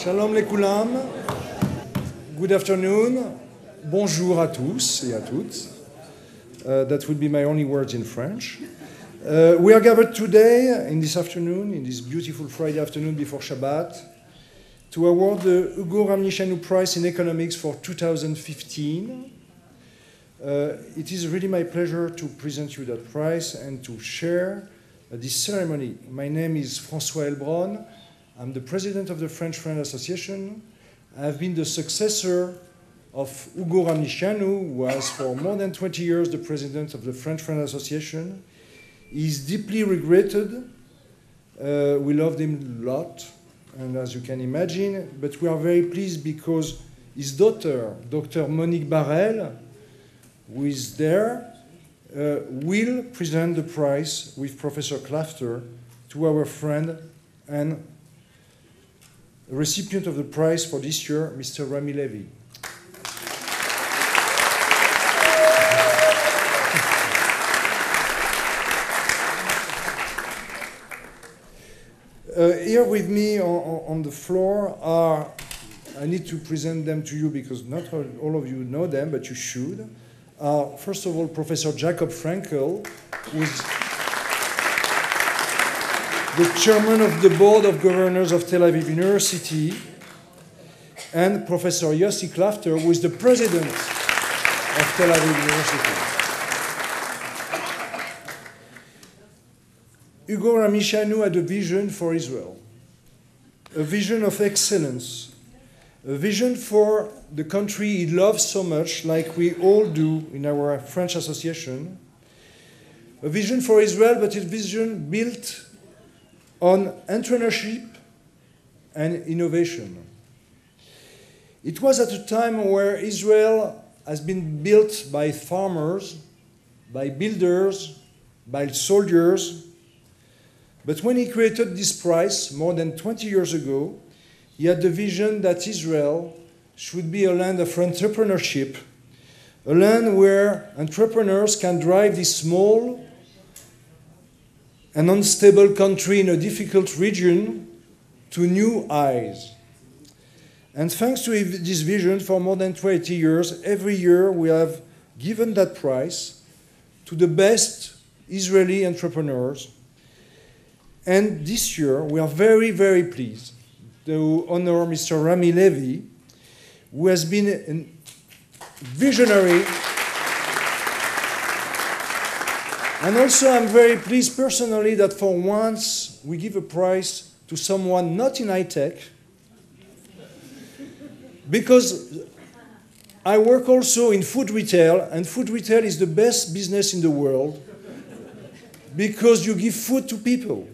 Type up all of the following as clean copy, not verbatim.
Shalom לכולם, good afternoon, bonjour à tous et à toutes. That would be my only words in French. We are gathered today, in this afternoon, in this beautiful Friday afternoon before Shabbat, to award the Hugo Ramnichanu Prize in Economics for 2015. It is really my pleasure to present you that prize and to share this ceremony. My name is François Elbron. I'm the president of the French Friend Association. I have been the successor of Hugo Ramnichanu, who was for more than 20 years the president of the French Friend Association. He is deeply regretted. We loved him a lot, and as you can imagine, but we are very pleased because his daughter, Dr. Monique Barrel, who is there, will present the prize with Professor Clafter to our friend and recipient of the prize for this year, Mr. Rami Levy. Here with me on the floor are, I need to present them to you because not all of you know them, but you should. First of all, Professor Jacob Frankel, who is the chairman of the Board of Governors of Tel Aviv University, and Professor Yossi Clafter, who is the president of Tel Aviv University. Hugo Ramnichanu had a vision for Israel, a vision of excellence, a vision for the country he loves so much, like we all do in our French association, a vision for Israel, but a vision built on entrepreneurship and innovation. It was at a time where Israel has been built by farmers, by builders, by soldiers. But when he created this prize more than 20 years ago, he had the vision that Israel should be a land of entrepreneurship, a land where entrepreneurs can drive this small an unstable country in a difficult region to new heights. And thanks to this vision, for more than 20 years, every year we have given that prize to the best Israeli entrepreneurs. And this year we are very, very pleased to honor Mr. Rami Levy, who has been a visionary. And also I'm very pleased personally that for once we give a prize to someone not in high-tech, because I work also in food retail, and food retail is the best business in the world because you give food to people.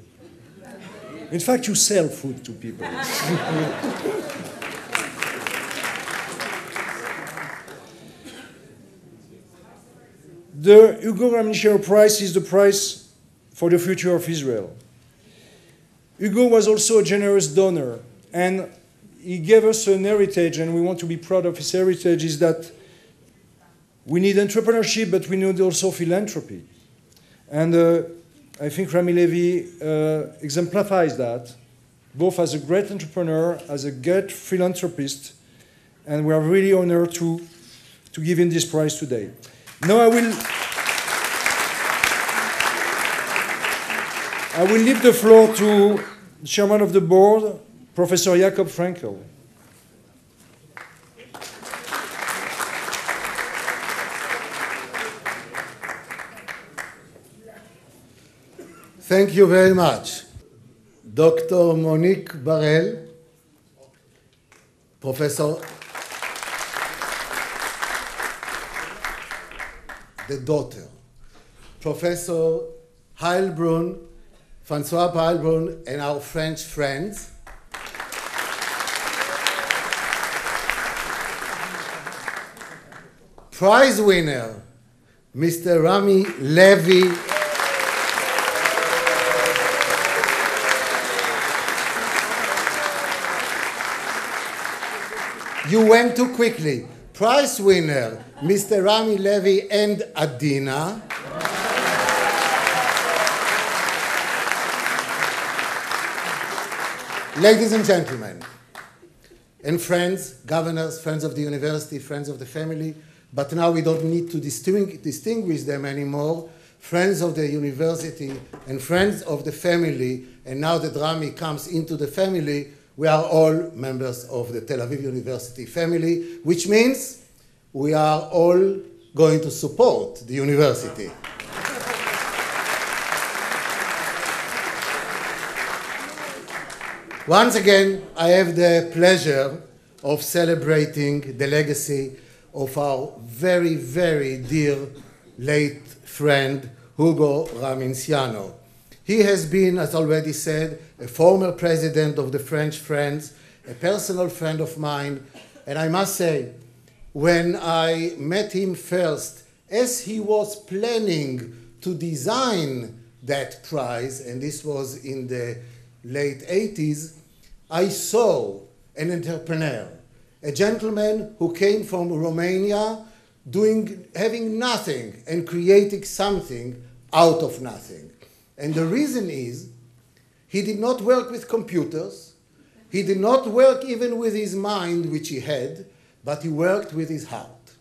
In fact, you sell food to people. The Hugo Ramnichero Prize is the prize for the future of Israel. Hugo was also a generous donor, and he gave us an heritage, and we want to be proud of his heritage, is that we need entrepreneurship, but we need also philanthropy. And I think Rami Levy exemplifies that, both as a great entrepreneur, as a great philanthropist, and we are really honored to give him this prize today. Now I will leave the floor to the chairman of the board, Professor Jakob Frankel. Thank you very much. Dr. Monique Barel, Professor, the daughter, Professor Heilbrunn, François Heilbrunn, and our French friends. Prize winner, Mr. Rami Levy. You went too quickly. Prize winner, Mr. Rami Levy and Adina. Ladies and gentlemen, and friends, governors, friends of the university, friends of the family, but now we don't need to distinguish them anymore. Friends of the university and friends of the family, and now that Rami comes into the family, we are all members of the Tel Aviv University family, which means we are all going to support the university. Once again, I have the pleasure of celebrating the legacy of our very, very dear late friend, Hugo Raminciano. He has been, as already said, a former president of the French Friends, a personal friend of mine, and I must say, when I met him first, as he was planning to design that prize, and this was in the late 80s, I saw an entrepreneur, a gentleman who came from Romania, having nothing and creating something out of nothing. And the reason is, he did not work with computers, he did not work even with his mind, which he had, but he worked with his heart.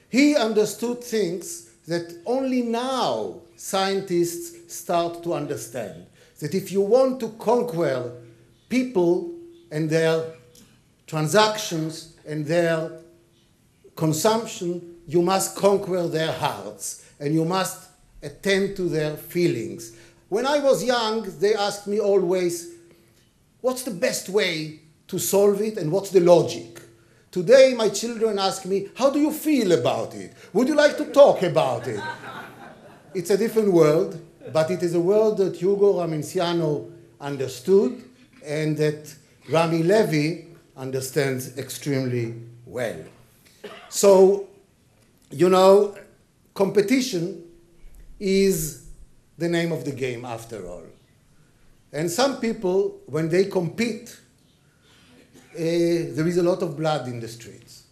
He understood things that only now scientists start to understand. That if you want to conquer people and their transactions and their consumption, you must conquer their hearts and you must attend to their feelings. When I was young, they asked me always, what's the best way to solve it and what's the logic? Today, my children ask me, how do you feel about it? Would you like to talk about it? It's a different world, but it is a world that Hugo Raminciano understood and that Rami Levy understands extremely well. So, you know, competition is the name of the game after all. And some people, when they compete, there is a lot of blood in the streets.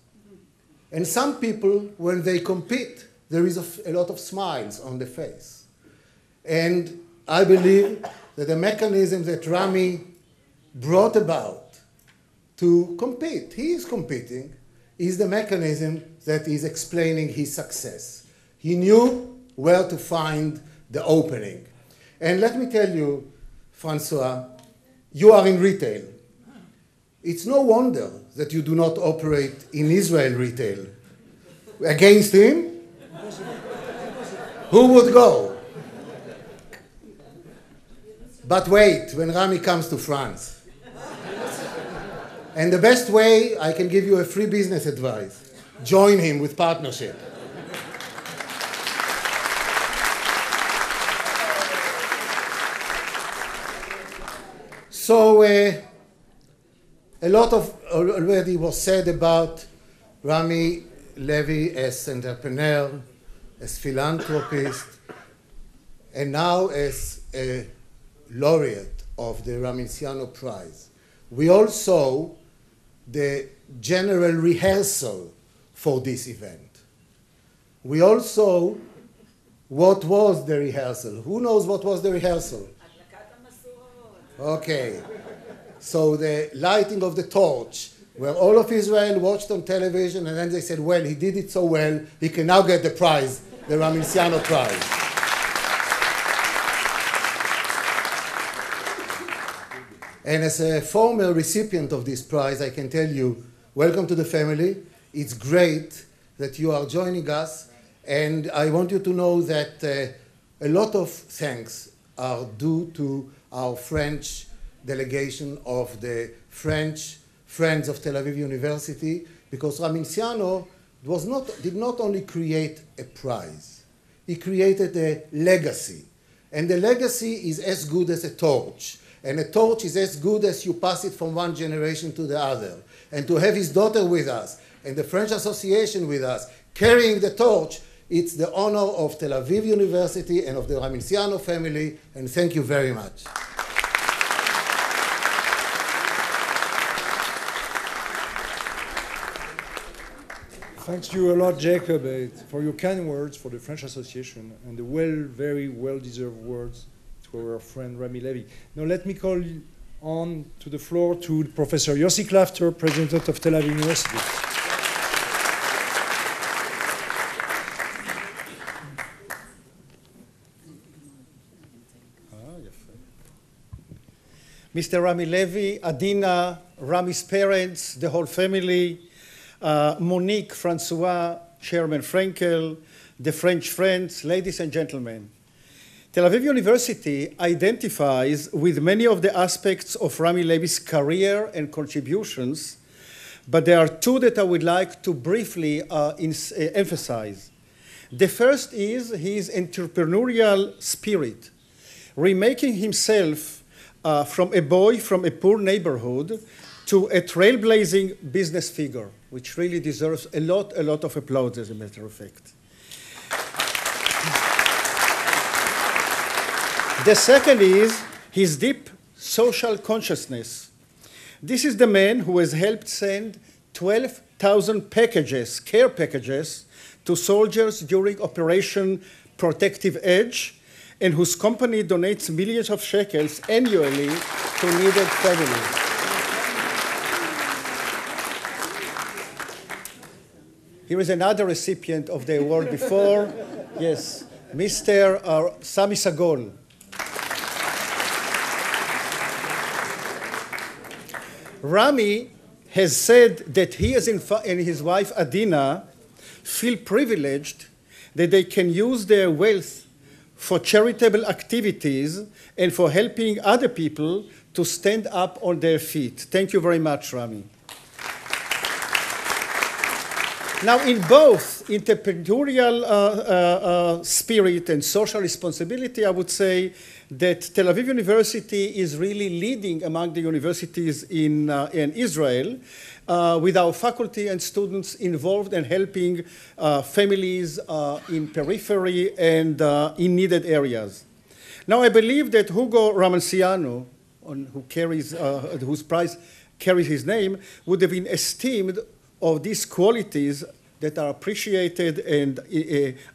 And some people, when they compete, there is a lot of smiles on the face. And I believe that the mechanism that Rami brought about to compete, he is competing, is the mechanism that is explaining his success. He knew where to find the opening. And let me tell you, Francois, you are in retail. It's no wonder that you do not operate in Israel retail. Against him? Who would go? But wait, when Rami comes to France. And the best way, I can give you a free business advice. join him with partnership. So a lot of already was said about Rami Levy as entrepreneur, as philanthropist, and now as a laureate of the Raminciano Prize. We all saw the general rehearsal for this event. We all saw what was the rehearsal. Who knows what was the rehearsal? Okay. So the lighting of the torch, where all of Israel watched on television, and then they said, well, he did it so well, he can now get the prize, the Raminciano Prize. And as a former recipient of this prize, I can tell you, welcome to the family. It's great that you are joining us. And I want you to know that a lot of thanks are due to our French delegation of the French Friends of Tel Aviv University, because Raminciano did not only create a prize, he created a legacy. And the legacy is as good as a torch. And a torch is as good as you pass it from one generation to the other. And to have his daughter with us, and the French Association with us, carrying the torch, it's the honor of Tel Aviv University and of the Raminciano family, and thank you very much. Thanks to you a lot, Jacob, for your kind words for the French Association and the very well-deserved words to our friend Rami Levy. Now let me call on to the floor to Professor Yossi Klafter, President of Tel Aviv University. Mr. Rami Levy, Adina, Rami's parents, the whole family, Monique, Francois, Chairman Frankel, the French friends, ladies and gentlemen. Tel Aviv University identifies with many of the aspects of Rami Levy's career and contributions, but there are two that I would like to briefly emphasize. The first is his entrepreneurial spirit, remaking himself from a boy from a poor neighborhood to a trailblazing business figure, which really deserves a lot of applause, as a matter of fact. The second is his deep social consciousness. This is the man who has helped send 12,000 packages, care packages, to soldiers during Operation Protective Edge, and whose company donates millions of shekels annually to needed families. Here is another recipient of the award before. Yes, Mr. Sami Sagol. Rami has said that he and his wife Adina feel privileged that they can use their wealth for charitable activities and for helping other people to stand up on their feet. Thank you very much, Rami. Now, in both entrepreneurial spirit and social responsibility, I would say that Tel Aviv University is really leading among the universities in Israel, with our faculty and students involved in helping families in periphery and in needed areas. Now, I believe that Hugo Raminciano, whose prize carries his name, would have been esteemed of these qualities that are appreciated and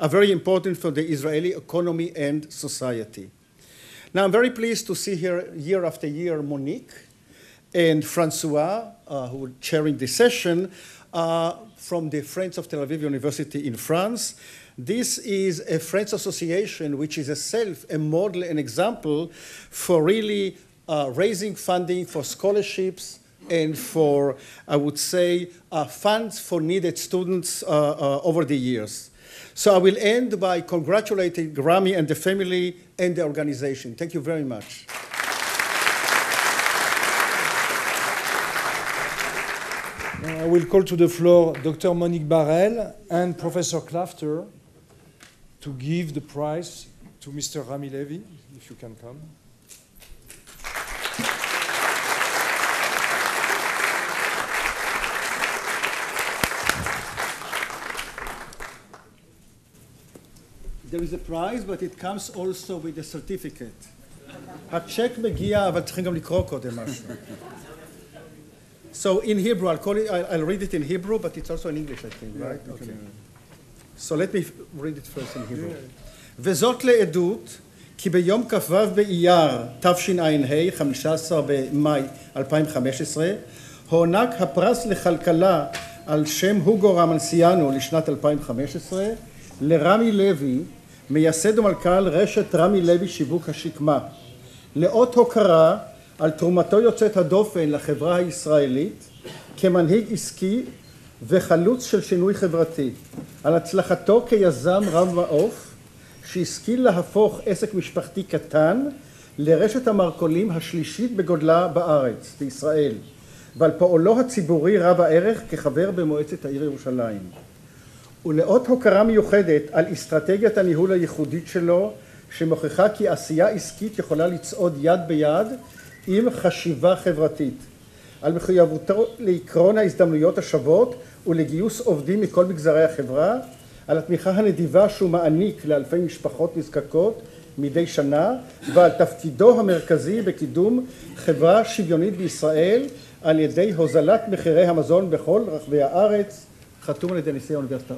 are very important for the Israeli economy and society. Now, I'm very pleased to see here, year after year, Monique and Francois, who are chairing this session, from the Friends of Tel Aviv University in France. This is a French association which is itself a model and example for really raising funding for scholarships and for, I would say, funds for needed students over the years. So I will end by congratulating Rami and the family and the organization. Thank you very much. I will call to the floor Dr. Monique Barrel and Professor Klafter to give the prize to Mr. Rami Levy, if you can come. There is a prize, but it comes also with a certificate. הצ'ק מגיע, אבל צריכים גם לקרוא קודם משהו. So in Hebrew, I'll read it in Hebrew, but it's also in English, I think, right? Yeah, okay. So let me read it first in Hebrew. וזאת לעדות, כי ביום כ"ו באייר תשע"ה, 15 במאי 2015, הוענק הפרס לכלכלה על שם הוגו רמנסיאנו לשנת 2015, לרמי לוי, מייסד ומנכ"ל רשת רמי לוי שיווק השקמה, לאות הוקרה על תרומתו יוצאת הדופן לחברה הישראלית כמנהיג עסקי וחלוץ של שינוי חברתי, על הצלחתו כיזם רב מעוף שהשכיל להפוך עסק משפחתי קטן לרשת המרכולים השלישית בגודלה בארץ, בישראל, ועל פועלו הציבורי רב הערך כחבר במועצת העיר ירושלים. ולאות הוקרה מיוחדת על אסטרטגיית הניהול הייחודית שלו, שמוכיחה כי עשייה עסקית יכולה לצעוד יד ביד עם חשיבה חברתית, על מחויבותו לעקרון ההזדמנויות השוות ולגיוס עובדים מכל מגזרי החברה, על התמיכה הנדיבה שהוא מעניק לאלפי משפחות נזקקות מדי שנה, ועל תפקידו המרכזי בקידום חברה שוויונית בישראל על ידי הוזלת מחירי המזון בכל רחבי הארץ, חתום על ידי נשיא האוניברסיטה.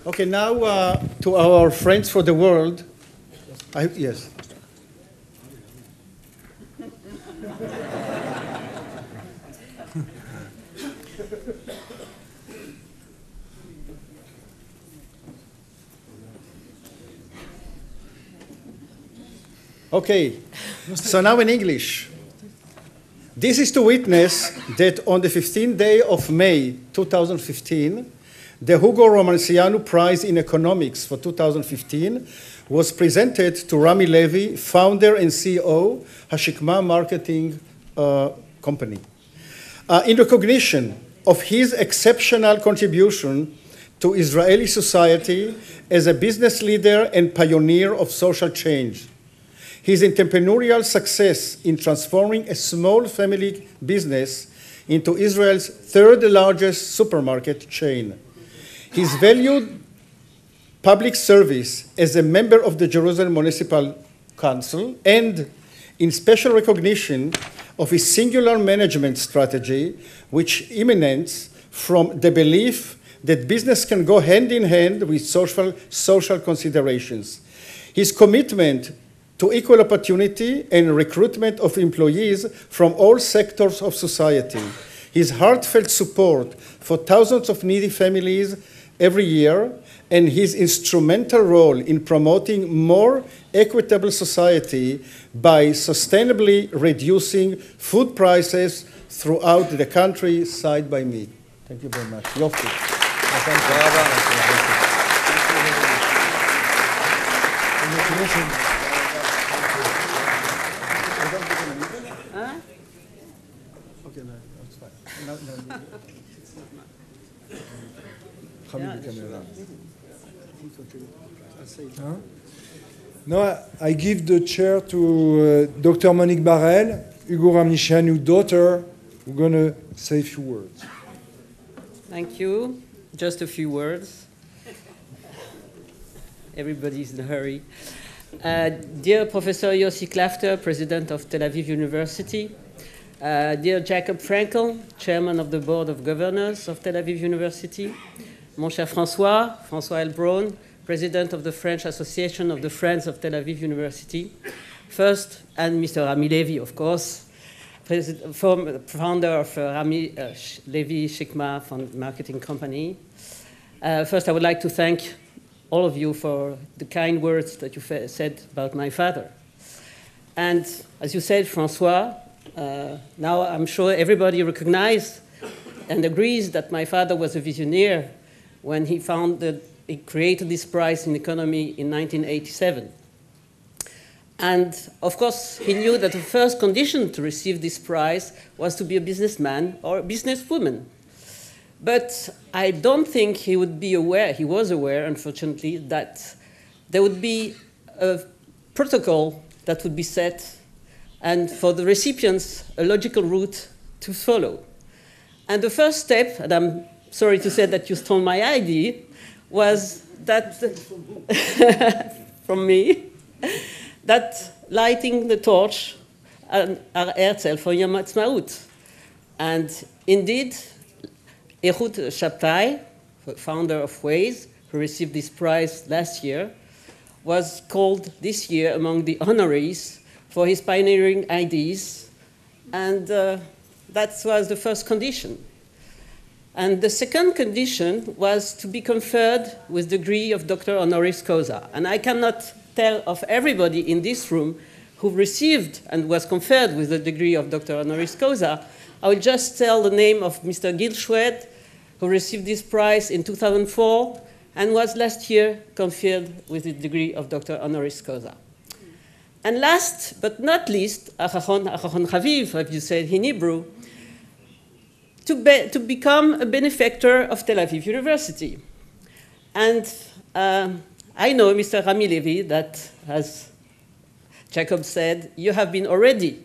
Okay, now to our friends for the world. Yes. Okay, so now in English. This is to witness that on the 15th day of May 2015, the Hugo Romanziano Prize in Economics for 2015 was presented to Rami Levy, founder and CEO, Hashikma Marketing Company. In recognition of his exceptional contribution to Israeli society as a business leader and pioneer of social change, his entrepreneurial success in transforming a small family business into Israel's third largest supermarket chain, his valued public service as a member of the Jerusalem Municipal Council, and in special recognition of his singular management strategy, which emanates from the belief that business can go hand in hand with social considerations. His commitment to equal opportunity and recruitment of employees from all sectors of society, his heartfelt support for thousands of needy families every year, and his instrumental role in promoting more equitable society by sustainably reducing food prices throughout the country, side by me. Thank you very much. יופי. Now I give the chair to Dr. Monique Barrel, Hugo Ramnishianu's daughter, who's going to say a few words. Thank you. Just a few words. Everybody's in a hurry. Dear Professor Yossi Klafter, President of Tel Aviv University, dear Jacob Frankel, Chairman of the Board of Governors of Tel Aviv University, mon cher François Elbron, President of the French Association of the Friends of Tel Aviv University, first, and Mr. Rami Levy, of course, founder of Rami Levy Shikma marketing company. First, I would like to thank all of you for the kind words that you said about my father. And as you said, Francois, now I'm sure everybody recognizes and agrees that my father was a visionary when he created this prize in economy in 1987. And of course, he knew that the first condition to receive this prize was to be a businessman or a businesswoman. But I don't think he would be aware, he was aware, unfortunately, that there would be a protocol that would be set, and for the recipients, a logical route to follow. And the first step, and I'm sorry to say that you stole my idea, was that, from me, that lighting the torch at Herzl for Yom Ha'atzmaut. And indeed, Ehud Shabtai, founder of Waze, who received this prize last year, was called this year among the honorees for his pioneering ideas, and that was the first condition. And the second condition was to be conferred with the degree of Doctor Honoris Causa. And I cannot tell of everybody in this room who received and was conferred with the degree of Doctor Honoris Causa. I will just tell the name of Mr. Gil Shwed, who received this prize in 2004 and was last year conferred with the degree of Doctor Honoris Causa. And last but not least, Achachon Chaviv, as you said in Hebrew, to become a benefactor of Tel Aviv University. And I know, Mr. Rami Levy, that, as Jacob said, you have been already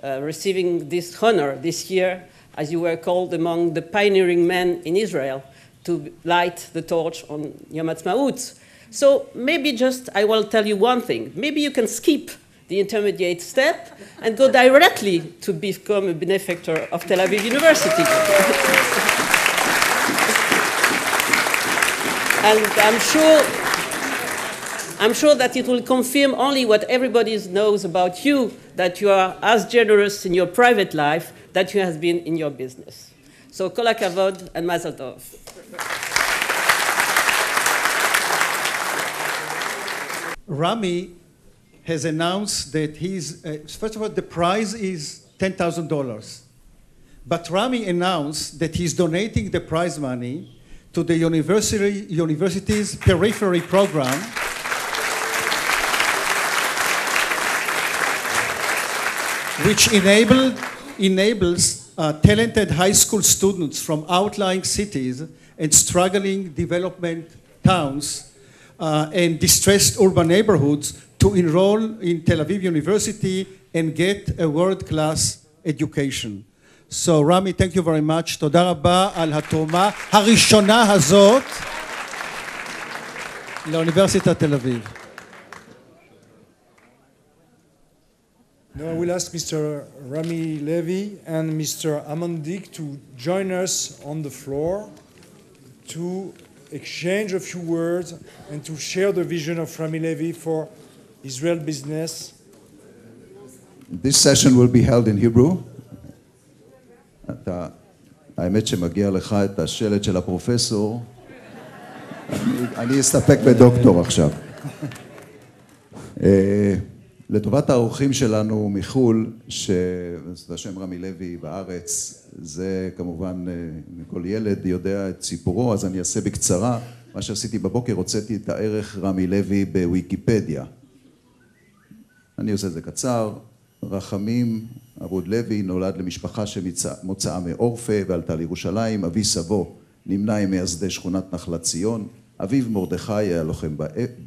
receiving this honor this year, as you were called among the pioneering men in Israel to light the torch on Yom Ha'atzmaut. So maybe just I will tell you one thing. Maybe you can skip the intermediate step and go directly to become a benefactor of Tel Aviv University. And I'm sure that it will confirm only what everybody knows about you, that you are as generous in your private life that you have been in your business. So kol hakavod and mazel tov. Rami has announced that first of all, the prize is $10,000. But Rami announced that he's donating the prize money to the university's periphery program, which enables talented high school students from outlying cities and struggling development towns and distressed urban neighborhoods to enroll in Tel Aviv University and get a world-class education. So רמי, thank you very much. תודה רבה על התרומה הראשונה הזאת לאוניברסיטת תל אביב. Now I will ask Mr. Rami Levy and Mr. Amandik to join us on the floor to exchange a few words and to share the vision of Rami Levy for Israel business. This session will be held in Hebrew. האמת שמגיע לך את השלט של הפרופסור. אני אסתפק בדוקטור עכשיו. לטובת האורחים שלנו מחול, שבשם רמי לוי בארץ, זה כמובן כל ילד יודע את סיפורו, אז אני אעשה בקצרה. מה שעשיתי בבוקר, הוצאתי את הערך רמי לוי בוויקיפדיה. אני עושה את זה קצר. רחמים אבוד לוי נולד למשפחה שמוצאה מאורפה ועלתה לירושלים. אבי סבו נמנה עם מייסדי שכונת נחלת ציון. אביו מרדכי היה לוחם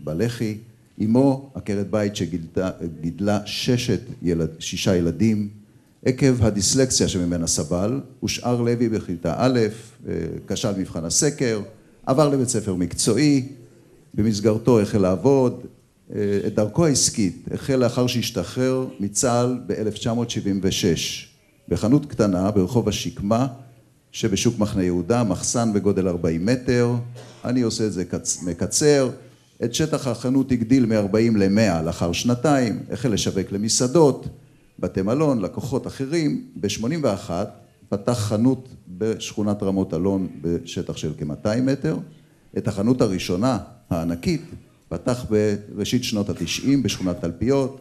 בלח"י. אמו עקרת בית שגידלה 6 ילדים. עקב הדיסלקציה שממנה סבל, הושאר לוי בכיתה א', כשל מבחן הסקר, עבר לבית ספר מקצועי, במסגרתו החל לעבוד. את דרכו העסקית החל לאחר שהשתחרר מצה"ל ב-1976, בחנות קטנה ברחוב השקמה שבשוק מחנה יהודה, מחסן בגודל 40 מטר. אני עושה את זה מקצר. את שטח החנות הגדיל מ-40 ל-100 לאחר שנתיים, החל לשווק למסעדות, בתי מלון, לקוחות אחרים. ב-81 פתח חנות בשכונת רמות אלון בשטח של כ-200 מטר. את החנות הראשונה, הענקית, פתח בראשית שנות ה-90 בשכונת תלפיות.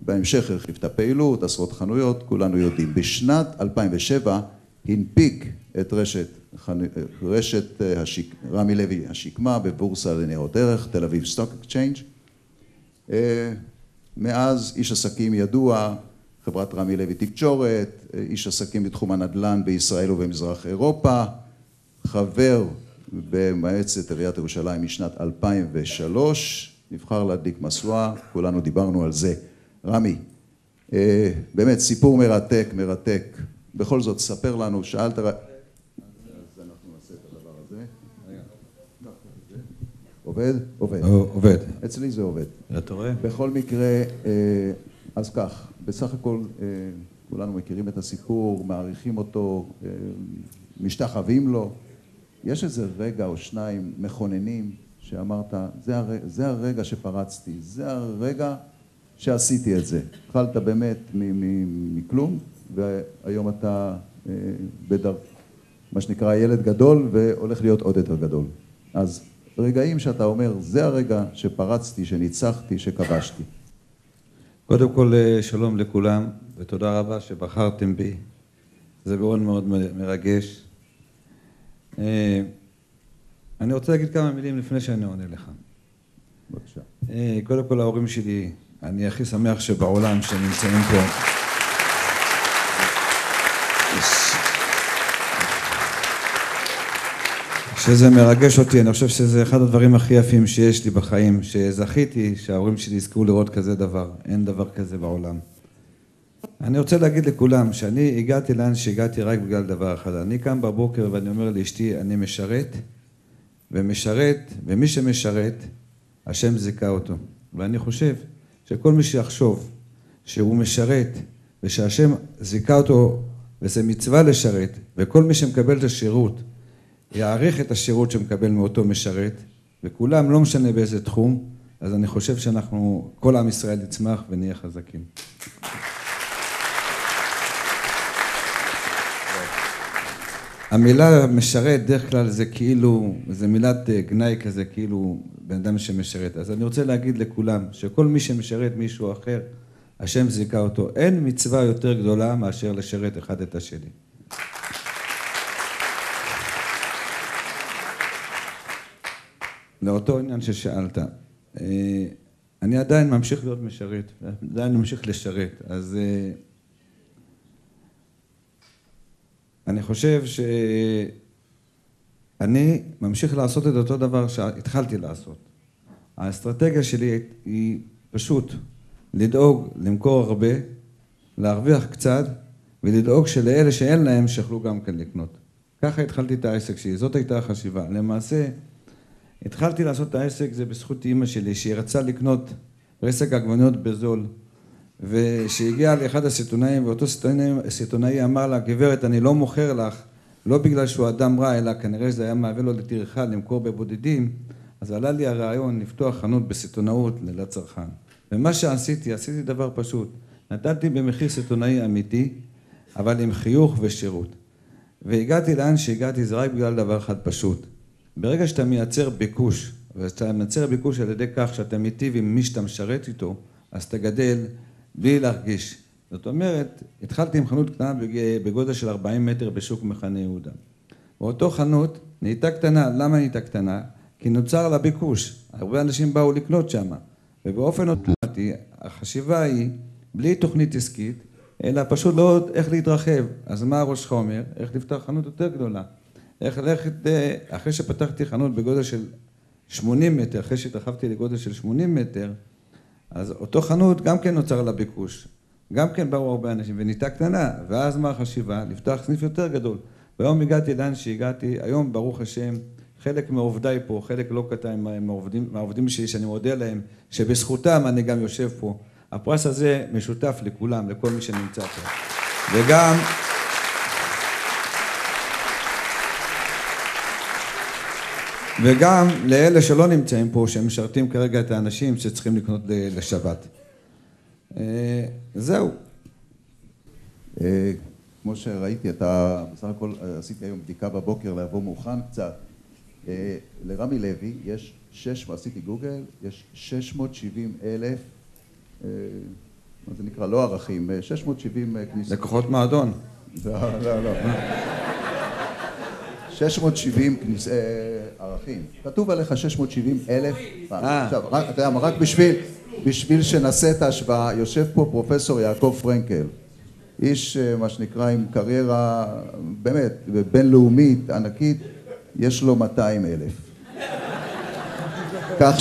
בהמשך הרחיב את הפעילות, עשרות חנויות, כולנו יודעים. בשנת 2007 הנפיק את רשת רמי לוי השקמה בבורסה לניירות ערך, תל אביב סטוק אקצ'יינג'. מאז איש עסקים ידוע, חברת רמי לוי תקשורת, איש עסקים בתחום הנדל"ן בישראל ובמזרח אירופה, חבר במועצת עיריית ירושלים משנת 2003, נבחר להדליק משואה, כולנו דיברנו על זה. רמי, באמת סיפור מרתק, מרתק. בכל זאת, ספר לנו, שאלת... אז אנחנו נעשה את הדבר הזה. עובד? עובד. עובד. אצלי זה עובד. אתה רואה? בכל מקרה, אז כך, בסך הכל כולנו מכירים את הסיפור, מעריכים אותו, משתחווים לו. יש איזה רגע או שניים מכוננים שאמרת, זה הרגע שפרצתי, זה הרגע שעשיתי את זה. התחלת באמת מכלום, והיום אתה מה שנקרא ילד גדול, והולך להיות עוד יותר גדול. אז רגעים שאתה אומר, זה הרגע שפרצתי, שניצחתי, שכבשתי. קודם כל, שלום לכולם, ותודה רבה שבחרתם בי. זה מאוד מאוד מרגש. אני רוצה להגיד כמה מילים לפני שאני עונה לך. בבקשה. קודם כל, ההורים שלי, אני הכי שמח שבעולם שנמצאים פה. שזה מרגש אותי, אני חושב שזה אחד הדברים הכי יפים שיש לי בחיים, שזכיתי שההורים שלי יזכו לראות כזה דבר, אין דבר כזה בעולם. אני רוצה להגיד לכולם שאני הגעתי לאן שהגעתי רק בגלל דבר אחד. אני קם בבוקר ואני אומר לאשתי, אני משרת, ומי שמשרת, השם זיכה אותו. ואני חושב שכל מי שיחשוב שהוא משרת, ושהשם זיכה אותו, וזה מצווה לשרת, וכל מי שמקבל את השירות, יעריך את השירות שמקבל מאותו משרת, וכולם לא משנה באיזה תחום, אז אני חושב שאנחנו, כל עם ישראל יצמח ונהיה חזקים. המילה משרת דרך כלל זה כאילו, זה מילת גנאי כזה, כאילו בן אדם שמשרת. אז אני רוצה להגיד לכולם, שכל מי שמשרת מישהו אחר, השם זיכה אותו. אין מצווה יותר גדולה מאשר לשרת אחד את השני. לאותו עניין ששאלת, אני עדיין ממשיך להיות משרת, עדיין ממשיך לשרת, אז אני חושב שאני ממשיך לעשות את אותו דבר שהתחלתי לעשות. האסטרטגיה שלי היא פשוט לדאוג למכור הרבה, להרוויח קצת, ולדאוג שלאלה שאין להם שיכלו גם כן לקנות. ככה התחלתי את העסק שלי, זאת הייתה החשיבה. למעשה, התחלתי לעשות את העסק, זה בזכות אמא שלי, שהיא רצה לקנות רסק עגבניות בזול, ושהגיע לאחד הסיטונאים, ואותו סיטונאי אמר לה, גברת, אני לא מוכר לך, לא בגלל שהוא אדם רע, אלא כנראה שזה היה מהווה לו לטרחה למכור בבודדים, אז עלה לי הרעיון לפתוח חנות בסיטונאות לצרכן. ומה שעשיתי, עשיתי דבר פשוט, נתתי במחיר סיטונאי אמיתי, אבל עם חיוך ושירות. והגעתי לאן שהגעתי, זה רק בגלל דבר אחד פשוט. ברגע שאתה מייצר ביקוש, ואתה מייצר ביקוש על ידי כך שאתה מיטיב עם מי שאתה משרת איתו, אז אתה גדל בלי להרגיש. זאת אומרת, התחלתי עם חנות קטנה בגודל של 40 מטר בשוק מחנה יהודה. ואותו חנות נהייתה קטנה. למה נהייתה קטנה? כי נוצר לה ביקוש. הרבה אנשים באו לקנות שם. ובאופן אוטומטי, החשיבה היא, בלי תוכנית עסקית, אלא פשוט לא עוד איך להתרחב. אז מה הראש שלך אומר? איך לפתח חנות יותר גדולה? איך ללכת, אחרי שפתחתי חנות בגודל של 80 מטר, אחרי שהתרחבתי לגודל של 80 מטר, אז אותו חנות גם כן נוצר לה ביקוש. גם כן באו הרבה אנשים, ונהייתה קטנה. ואז מה החשיבה? לפתוח סניף יותר גדול. והיום הגעתי לאן שהגעתי, היום ברוך השם, חלק מעובדיי פה, חלק לא קטן מהעובדים שלי, שאני מודה להם, שבזכותם אני גם יושב פה. הפרס הזה משותף לכולם, לכל מי שנמצא פה. וגם לאלה שלא נמצאים פה, שהם משרתים כרגע את האנשים שצריכים לקנות לשבת. זהו. כמו שראיתי, אתה בסך הכל עשיתי היום בדיקה בבוקר לעבור מוכן קצת. לרמי לוי יש עשיתי גוגל, יש 670,000, מה זה נקרא, לא ערכים, 670 כניסות. לקוחות מועדון. לא. 670 ערכים. כתוב עליך 670,000. עכשיו, רק בשביל שנעשה את ההשוואה, יושב פה פרופסור יעקב פרנקל. איש, מה שנקרא, עם קריירה באמת בינלאומית, ענקית, יש לו 200,000. כך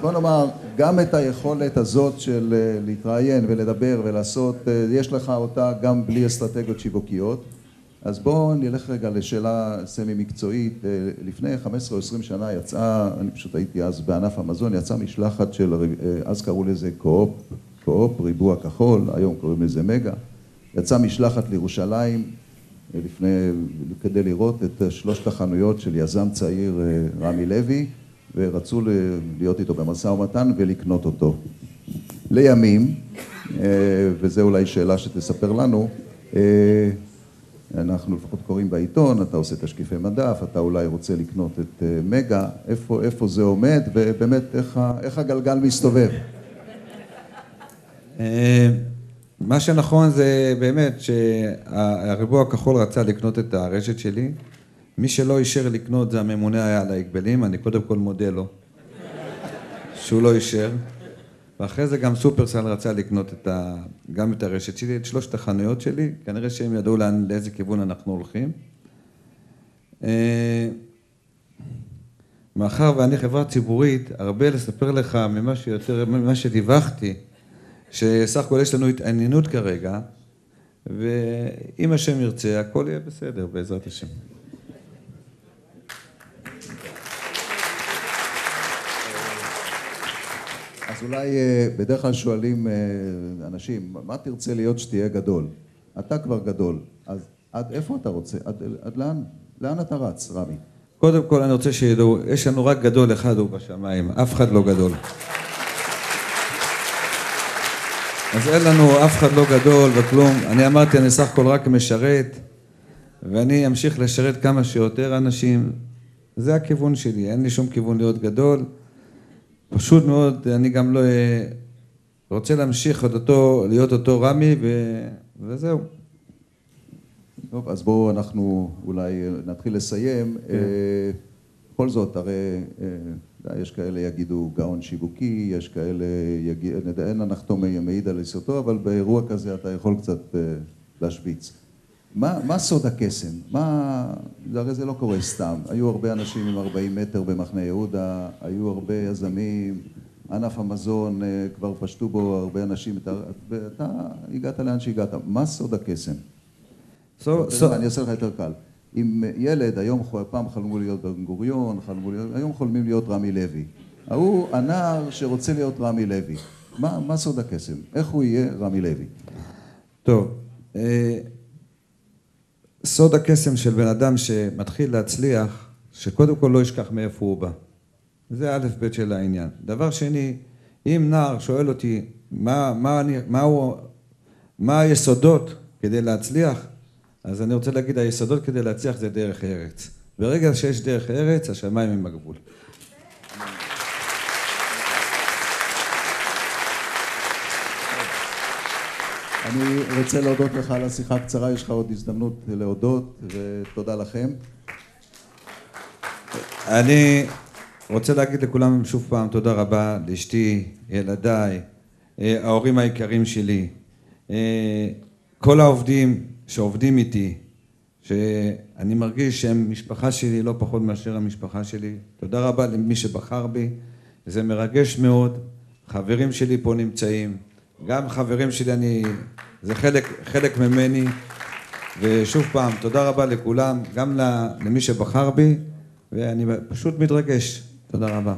בוא נאמר, גם את היכולת הזאת של להתראיין ולדבר ולעשות, יש לך אותה גם בלי אסטרטגיות שיווקיות. אז בואו נלך רגע לשאלה סמי מקצועית. לפני 15 או 20 שנה יצאה, אני פשוט הייתי אז בענף המזון, יצאה משלחת של, אז קראו לזה קו-אופ, ריבוע כחול, היום קוראים לזה מגה. יצאה משלחת לירושלים כדי לראות את 3 החנויות של יזם צעיר רמי לוי, ורצו להיות איתו במשא ומתן ולקנות אותו. לימים, וזה אולי שאלה שתספר לנו, אנחנו לפחות קוראים בעיתון, אתה עושה תשקיפי מדף, אתה אולי רוצה לקנות את מגה, איפה זה עומד, ובאמת איך הגלגל מסתובב? מה שנכון זה באמת שהריבוע הכחול רצה לקנות את הרשת שלי. מי שלא אישר לקנות זה הממונה על ההגבלים, אני קודם כל מודה לו שהוא לא אישר. ואחרי זה גם סופרסל רצה לקנות גם את הרשת שלי, את 3 החנויות שלי, כנראה שהם ידעו לאיזה כיוון אנחנו הולכים. מאחר ואני חברה ציבורית, הרבה לספר לך ממה שדיווחתי, שסך הכל יש לנו התעניינות כרגע, ואם השם ירצה, הכל יהיה בסדר, בעזרת השם. אז אולי בדרך כלל שואלים אנשים, מה תרצה להיות שתהיה גדול? אתה כבר גדול, אז עד איפה אתה רוצה? עד לאן? לאן אתה רץ, רמי? קודם כל אני רוצה שידעו, יש לנו רק גדול אחד הוא בשמיים, אף אחד לא גדול. אז אין לנו אף אחד לא גדול וכלום. אני אמרתי, אני סך הכל רק משרת, ואני אמשיך לשרת כמה שיותר אנשים. זה הכיוון שלי, אין לי שום כיוון להיות גדול. פשוט מאוד, אני גם לא רוצה להמשיך להיות אותו רמי, וזהו. טוב, אז בואו אנחנו אולי נתחיל לסיים. בכל זאת, הרי יש כאלה יגידו גאון שיווקי, יש כאלה אין הנחתום מעיד על עשייתו, אבל באירוע כזה אתה יכול קצת להשוויץ. מה סוד הקסם? הרי זה לא קורה סתם. היו הרבה אנשים עם 40 מטר במחנה יהודה, היו הרבה יזמים, ענף המזון, כבר פשטו בו הרבה אנשים, ואתה הגעת לאן שהגעת. מה סוד הקסם? אני אעשה לך יותר קל. אם ילד, היום פעם חלמו להיות בן גוריון, היום חולמים להיות רמי לוי. הוא הנער שרוצה להיות רמי לוי. מה סוד הקסם? איך הוא יהיה רמי לוי? טוב, סוד הקסם של בן אדם שמתחיל להצליח, שקודם כל לא ישכח מאיפה הוא בא. זה א' ב' של העניין. דבר שני, אם נער שואל אותי מה היסודות כדי להצליח, אז אני רוצה להגיד, היסודות כדי להצליח זה דרך ארץ. ברגע שיש דרך ארץ, השמיים הם הגבול. אני רוצה להודות לך על השיחה הקצרה, יש לך עוד הזדמנות להודות, ותודה לכם. אני רוצה להגיד לכולם שוב פעם תודה רבה לאשתי, ילדיי, ההורים היקרים שלי, כל העובדים שעובדים איתי, שאני מרגיש שהם משפחה שלי לא פחות מאשר המשפחה שלי. תודה רבה למי שבחר בי, זה מרגש מאוד. חברים שלי פה נמצאים, גם חברים שלי, זה חלק ממני, ושוב פעם תודה רבה לכולם, גם למי שבחר בי, ואני פשוט מתרגש. תודה רבה.